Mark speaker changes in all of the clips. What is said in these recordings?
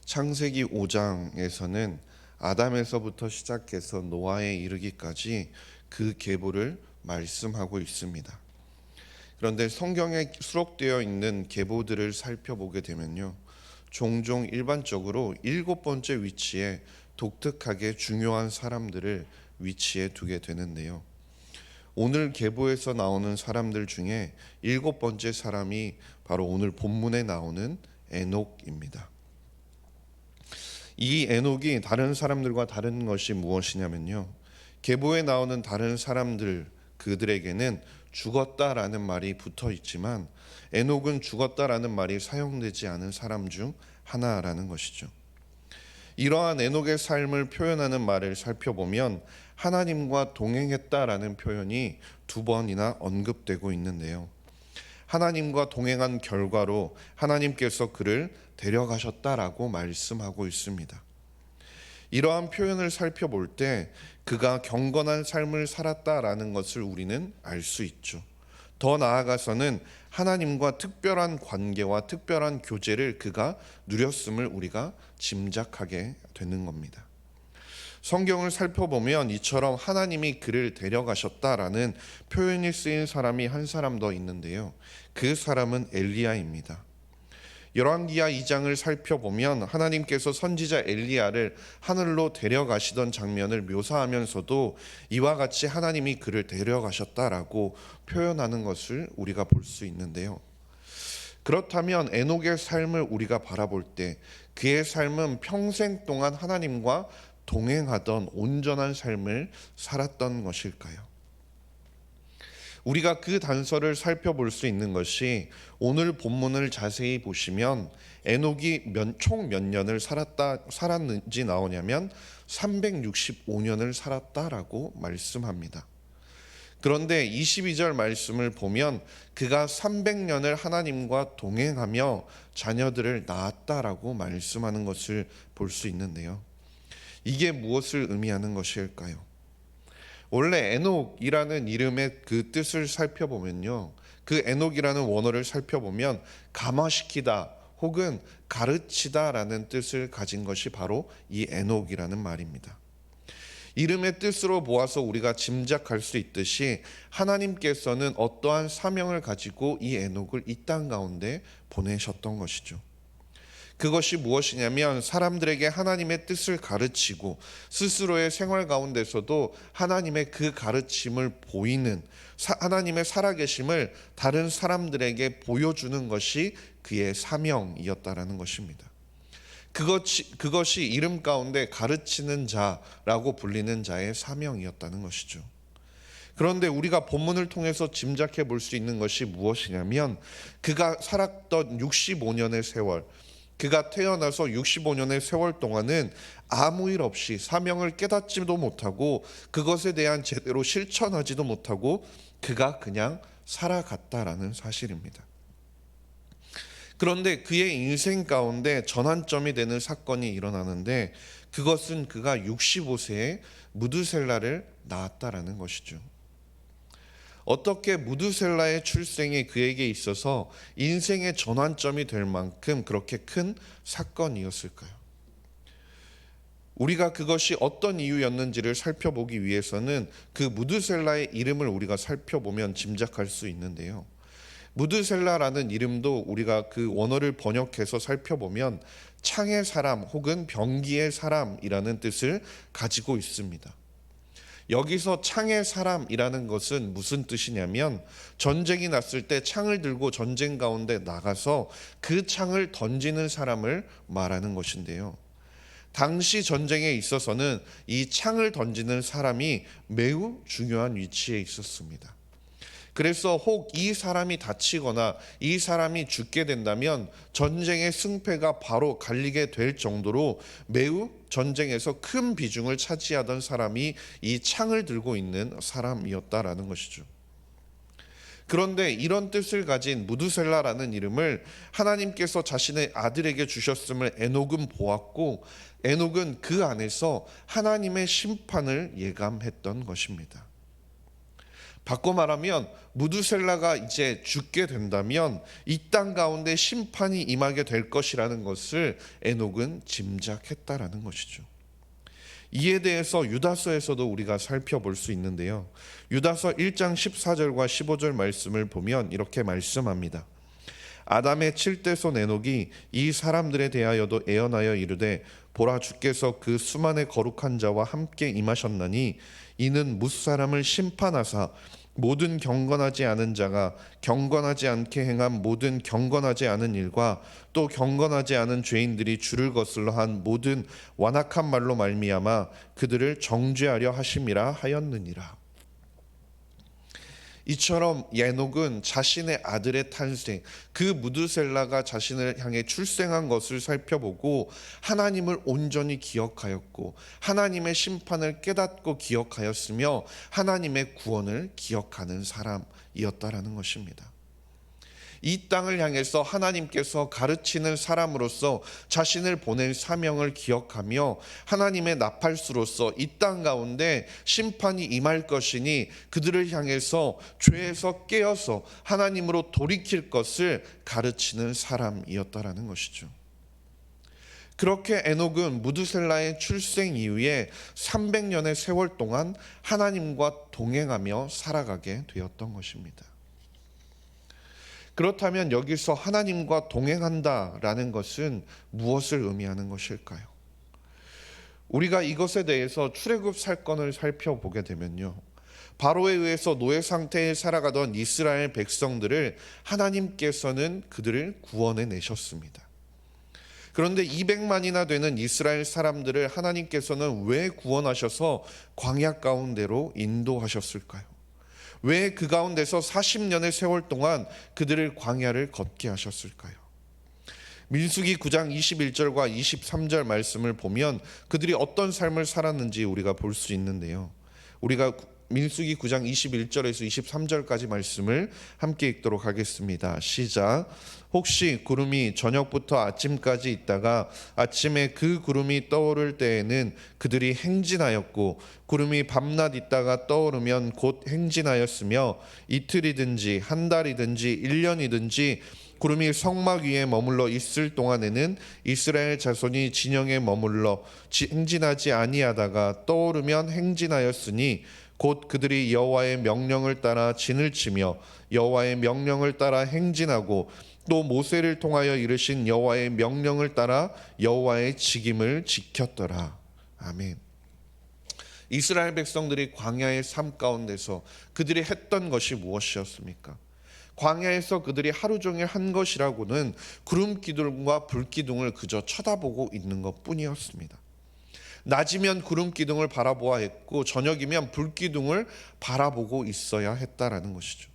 Speaker 1: 창세기 5장에서는 아담에서부터 시작해서 노아에 이르기까지 그 계보를 말씀하고 있습니다. 그런데 성경에 수록되어 있는 계보들을 살펴보게 되면요, 종종 일반적으로 7번째 위치에 독특하게 중요한 사람들을 위치해 두게 되는데요. 오늘 계보에서 나오는 사람들 중에 7번째 사람이 바로 오늘 본문에 나오는 에녹입니다. 이 에녹이 다른 사람들과 다른 것이 무엇이냐면요, 계보에 나오는 다른 사람들, 그들에게는 죽었다라는 말이 붙어 있지만 에녹은 죽었다라는 말이 사용되지 않은 사람 중 하나라는 것이죠. 이러한 에녹의 삶을 표현하는 말을 살펴보면 하나님과 동행했다라는 표현이 2번이나 언급되고 있는데요, 하나님과 동행한 결과로 하나님께서 그를 데려가셨다라고 말씀하고 있습니다. 이러한 표현을 살펴볼 때 그가 경건한 삶을 살았다라는 것을 우리는 알 수 있죠. 더 나아가서는 하나님과 특별한 관계와 특별한 교제를 그가 누렸음을 우리가 짐작하게 되는 겁니다. 성경을 살펴보면 이처럼 하나님이 그를 데려가셨다라는 표현이 쓰인 사람이 한 사람 더 있는데요, 그 사람은 엘리야입니다. 열왕기하 2장을 살펴보면 하나님께서 선지자 엘리야를 하늘로 데려가시던 장면을 묘사하면서도 이와 같이 하나님이 그를 데려가셨다라고 표현하는 것을 우리가 볼 수 있는데요, 그렇다면 에녹의 삶을 우리가 바라볼 때 그의 삶은 평생 동안 하나님과 동행하던 온전한 삶을 살았던 것일까요? 우리가 그 단서를 살펴볼 수 있는 것이 오늘 본문을 자세히 보시면 에녹이 총 몇 년을 살았는지 나오냐면 365년을 살았다라고 말씀합니다. 그런데 22절 말씀을 보면 그가 300년을 하나님과 동행하며 자녀들을 낳았다라고 말씀하는 것을 볼 수 있는데요, 이게 무엇을 의미하는 것일까요? 원래 에녹이라는 이름의 그 뜻을 살펴보면요, 그 에녹이라는 원어를 살펴보면 감화시키다 혹은 가르치다라는 뜻을 가진 것이 바로 이 에녹이라는 말입니다. 이름의 뜻으로 모아서 우리가 짐작할 수 있듯이 하나님께서는 어떠한 사명을 가지고 이 에녹을 이 땅 가운데 보내셨던 것이죠. 그것이 무엇이냐면 사람들에게 하나님의 뜻을 가르치고 스스로의 생활 가운데서도 하나님의 그 가르침을 보이는, 하나님의 살아계심을 다른 사람들에게 보여주는 것이 그의 사명이었다라는 것입니다. 그것이 이름 가운데 가르치는 자라고 불리는 자의 사명이었다는 것이죠. 그런데 우리가 본문을 통해서 짐작해 볼 수 있는 것이 무엇이냐면 그가 살았던 65년의 세월, 그가 태어나서 65년의 세월 동안은 아무 일 없이 사명을 깨닫지도 못하고 그것에 대한 제대로 실천하지도 못하고 그가 그냥 살아갔다라는 사실입니다. 그런데 그의 인생 가운데 전환점이 되는 사건이 일어나는데 그것은 그가 65세에 무드셀라를 낳았다라는 것이죠. 어떻게 무드셀라의 출생이 그에게 있어서 인생의 전환점이 될 만큼 그렇게 큰 사건이었을까요? 우리가 그것이 어떤 이유였는지를 살펴보기 위해서는 그 무드셀라의 이름을 우리가 살펴보면 짐작할 수 있는데요, 무드셀라라는 이름도 우리가 그 원어를 번역해서 살펴보면 창의 사람 혹은 병기의 사람이라는 뜻을 가지고 있습니다. 여기서 창의 사람이라는 것은 무슨 뜻이냐면 전쟁이 났을 때 창을 들고 전쟁 가운데 나가서 그 창을 던지는 사람을 말하는 것인데요, 당시 전쟁에 있어서는 이 창을 던지는 사람이 매우 중요한 위치에 있었습니다. 그래서 혹 이 사람이 다치거나 이 사람이 죽게 된다면 전쟁의 승패가 바로 갈리게 될 정도로 매우 전쟁에서 큰 비중을 차지하던 사람이 이 창을 들고 있는 사람이었다라는 것이죠. 그런데 이런 뜻을 가진 무드셀라라는 이름을 하나님께서 자신의 아들에게 주셨음을 에녹은 보았고 에녹은 그 안에서 하나님의 심판을 예감했던 것입니다. 바꿔 말하면 무두셀라가 이제 죽게 된다면 이 땅 가운데 심판이 임하게 될 것이라는 것을 에녹은 짐작했다라는 것이죠. 이에 대해서 유다서에서도 우리가 살펴볼 수 있는데요. 유다서 1장 14절과 15절 말씀을 보면 이렇게 말씀합니다. 아담의 칠대손 에녹이 이 사람들에 대하여도 애언하여 이르되 보라 주께서 그 수만의 거룩한 자와 함께 임하셨나니 이는 뭇사람을 심판하사 모든 경건하지 않은 자가 경건하지 않게 행한 모든 경건하지 않은 일과 또 경건하지 않은 죄인들이 주를 거슬러 한 모든 완악한 말로 말미암아 그들을 정죄하려 하심이라 하였느니라. 이처럼 에녹은 자신의 아들의 탄생, 그 무두셀라가 자신을 향해 출생한 것을 살펴보고 하나님을 온전히 기억하였고 하나님의 심판을 깨닫고 기억하였으며 하나님의 구원을 기억하는 사람이었다라는 것입니다. 이 땅을 향해서 하나님께서 가르치는 사람으로서 자신을 보낸 사명을 기억하며 하나님의 나팔수로서 이 땅 가운데 심판이 임할 것이니 그들을 향해서 죄에서 깨어서 하나님으로 돌이킬 것을 가르치는 사람이었다라는 것이죠. 그렇게 에녹은 무두셀라의 출생 이후에 300년의 세월 동안 하나님과 동행하며 살아가게 되었던 것입니다. 그렇다면 여기서 하나님과 동행한다라는 것은 무엇을 의미하는 것일까요? 우리가 이것에 대해서 출애굽 사건을 살펴보게 되면요, 바로에 의해서 노예 상태에 살아가던 이스라엘 백성들을 하나님께서는 그들을 구원해 내셨습니다. 그런데 200만이나 되는 이스라엘 사람들을 하나님께서는 왜 구원하셔서 광야 가운데로 인도하셨을까요? 왜 그 가운데서 40년의 세월 동안 그들을 광야를 걷게 하셨을까요? 민수기 9장 21절과 23절 말씀을 보면 그들이 어떤 삶을 살았는지 우리가 볼 수 있는데요. 우리가 민수기 9장 21절에서 23절까지 말씀을 함께 읽도록 하겠습니다. 시작. 혹시 구름이 저녁부터 아침까지 있다가 아침에 그 구름이 떠오를 때에는 그들이 행진하였고 구름이 밤낮 있다가 떠오르면 곧 행진하였으며 이틀이든지 한 달이든지 1년이든지 구름이 성막 위에 머물러 있을 동안에는 이스라엘 자손이 진영에 머물러 행진하지 아니하다가 떠오르면 행진하였으니 곧 그들이 여호와의 명령을 따라 진을 치며 여호와의 명령을 따라 행진하고 또 모세를 통하여 이르신 여호와의 명령을 따라 여호와의 직임을 지켰더라. 아멘. 이스라엘 백성들이 광야의 삶 가운데서 그들이 했던 것이 무엇이었습니까? 광야에서 그들이 하루 종일 한 것이라고는 구름 기둥과 불 기둥을 그저 쳐다보고 있는 것뿐이었습니다. 낮이면 구름 기둥을 바라보아야 했고 저녁이면 불 기둥을 바라보고 있어야 했다라는 것이죠.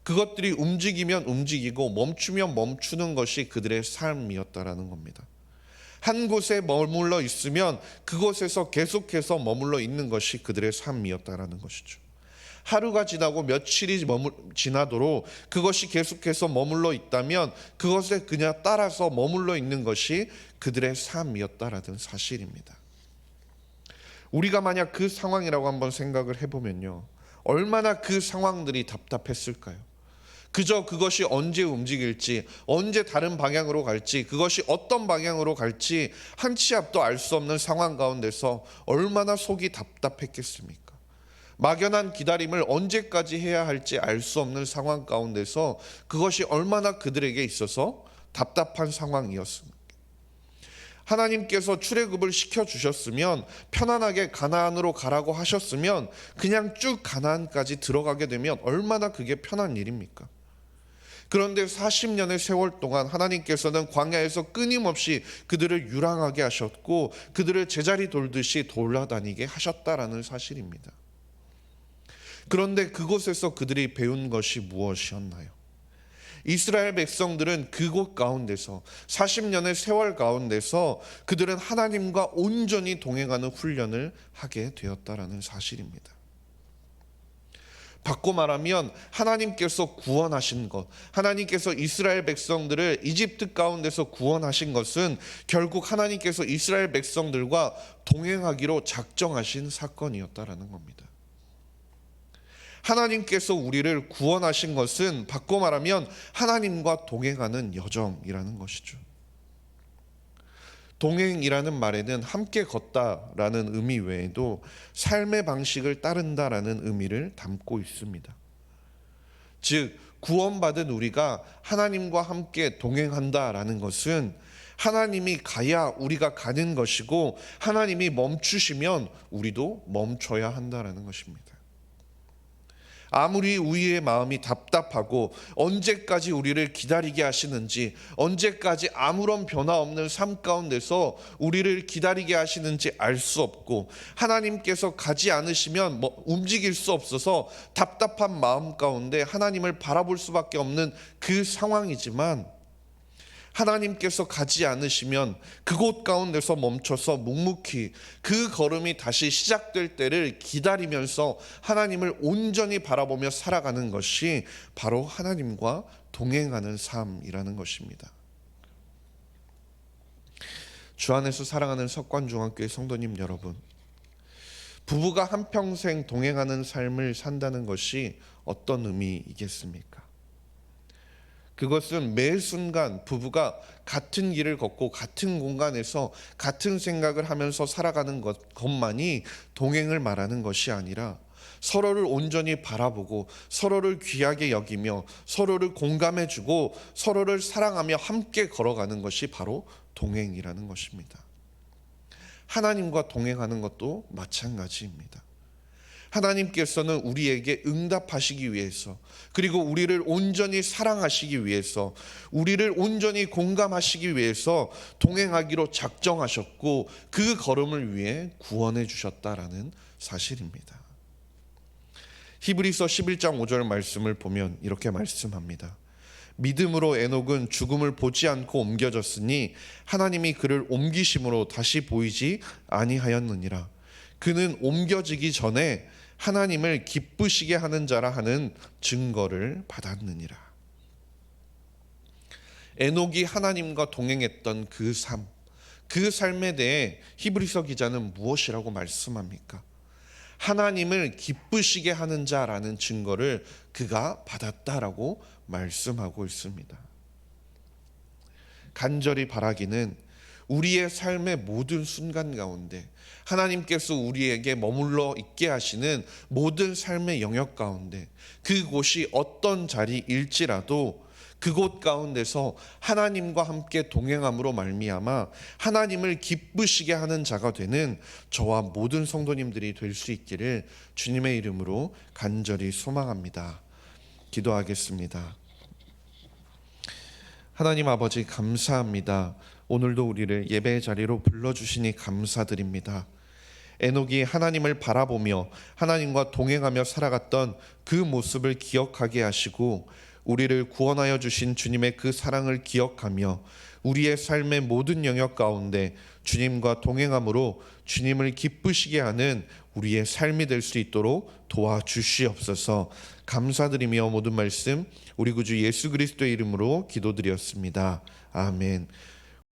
Speaker 1: 그것들이 움직이면 움직이고 멈추면 멈추는 것이 그들의 삶이었다라는 겁니다. 한 곳에 머물러 있으면 그곳에서 계속해서 머물러 있는 것이 그들의 삶이었다라는 것이죠. 하루가 지나고 며칠이 지나도록 그것이 계속해서 머물러 있다면 그것에 그냥 따라서 머물러 있는 것이 그들의 삶이었다라는 사실입니다. 우리가 만약 그 상황이라고 한번 생각을 해보면요, 얼마나 그 상황들이 답답했을까요? 그저 그것이 언제 움직일지, 언제 다른 방향으로 갈지, 그것이 어떤 방향으로 갈지 한 치 앞도 알 수 없는 상황 가운데서 얼마나 속이 답답했겠습니까? 막연한 기다림을 언제까지 해야 할지 알 수 없는 상황 가운데서 그것이 얼마나 그들에게 있어서 답답한 상황이었습니까? 하나님께서 출애굽을 시켜주셨으면, 편안하게 가나안으로 가라고 하셨으면 그냥 쭉 가나안까지 들어가게 되면 얼마나 그게 편한 일입니까? 그런데 40년의 세월 동안 하나님께서는 광야에서 끊임없이 그들을 유랑하게 하셨고 그들을 제자리 돌듯이 돌아다니게 하셨다라는 사실입니다. 그런데 그곳에서 그들이 배운 것이 무엇이었나요? 이스라엘 백성들은 그곳 가운데서 40년의 세월 가운데서 그들은 하나님과 온전히 동행하는 훈련을 하게 되었다라는 사실입니다. 바꿔 말하면 하나님께서 구원하신 것, 하나님께서 이스라엘 백성들을 이집트 가운데서 구원하신 것은 결국 하나님께서 이스라엘 백성들과 동행하기로 작정하신 사건이었다라는 겁니다. 하나님께서 우리를 구원하신 것은 바꿔 말하면 하나님과 동행하는 여정이라는 것이죠. 동행이라는 말에는 함께 걷다라는 의미 외에도 삶의 방식을 따른다라는 의미를 담고 있습니다. 즉, 구원받은 우리가 하나님과 함께 동행한다라는 것은 하나님이 가야 우리가 가는 것이고, 하나님이 멈추시면 우리도 멈춰야 한다라는 것입니다. 아무리 우리의 마음이 답답하고 언제까지 우리를 기다리게 하시는지, 언제까지 아무런 변화 없는 삶 가운데서 우리를 기다리게 하시는지 알 수 없고, 하나님께서 가지 않으시면 움직일 수 없어서 답답한 마음 가운데 하나님을 바라볼 수밖에 없는 그 상황이지만, 하나님께서 가지 않으시면 그곳 가운데서 멈춰서 묵묵히 그 걸음이 다시 시작될 때를 기다리면서 하나님을 온전히 바라보며 살아가는 것이 바로 하나님과 동행하는 삶이라는 것입니다. 주 안에서 사랑하는 석관중학교의 성도님 여러분, 부부가 한평생 동행하는 삶을 산다는 것이 어떤 의미이겠습니까? 그것은 매 순간 부부가 같은 길을 걷고 같은 공간에서 같은 생각을 하면서 살아가는 것만이 동행을 말하는 것이 아니라, 서로를 온전히 바라보고 서로를 귀하게 여기며 서로를 공감해주고 서로를 사랑하며 함께 걸어가는 것이 바로 동행이라는 것입니다. 하나님과 동행하는 것도 마찬가지입니다. 하나님께서는 우리에게 응답하시기 위해서, 그리고 우리를 온전히 사랑하시기 위해서, 우리를 온전히 공감하시기 위해서 동행하기로 작정하셨고, 그 걸음을 위해 구원해 주셨다라는 사실입니다. 히브리서 11장 5절 말씀을 보면 이렇게 말씀합니다. 믿음으로 에녹은 죽음을 보지 않고 옮겨졌으니 하나님이 그를 옮기심으로 다시 보이지 아니하였느니라. 그는 옮겨지기 전에 하나님을 기쁘시게 하는 자라 하는 증거를 받았느니라. 에녹이 하나님과 동행했던 그 삶, 그 삶에 대해 히브리서 기자는 무엇이라고 말씀합니까? 하나님을 기쁘시게 하는 자라는 증거를 그가 받았다라고 말씀하고 있습니다. 간절히 바라기는 우리의 삶의 모든 순간 가운데 하나님께서 우리에게 머물러 있게 하시는 모든 삶의 영역 가운데, 그곳이 어떤 자리일지라도 그곳 가운데서 하나님과 함께 동행함으로 말미암아 하나님을 기쁘시게 하는 자가 되는 저와 모든 성도님들이 될 수 있기를 주님의 이름으로 간절히 소망합니다. 기도하겠습니다. 하나님 아버지, 감사합니다. 오늘도 우리를 예배의 자리로 불러주시니 감사드립니다. 에녹이 하나님을 바라보며 하나님과 동행하며 살아갔던 그 모습을 기억하게 하시고, 우리를 구원하여 주신 주님의 그 사랑을 기억하며 우리의 삶의 모든 영역 가운데 주님과 동행함으로 주님을 기쁘시게 하는 우리의 삶이 될 수 있도록 도와주시옵소서. 감사드리며 모든 말씀 우리 구주 예수 그리스도의 이름으로 기도드렸습니다. 아멘.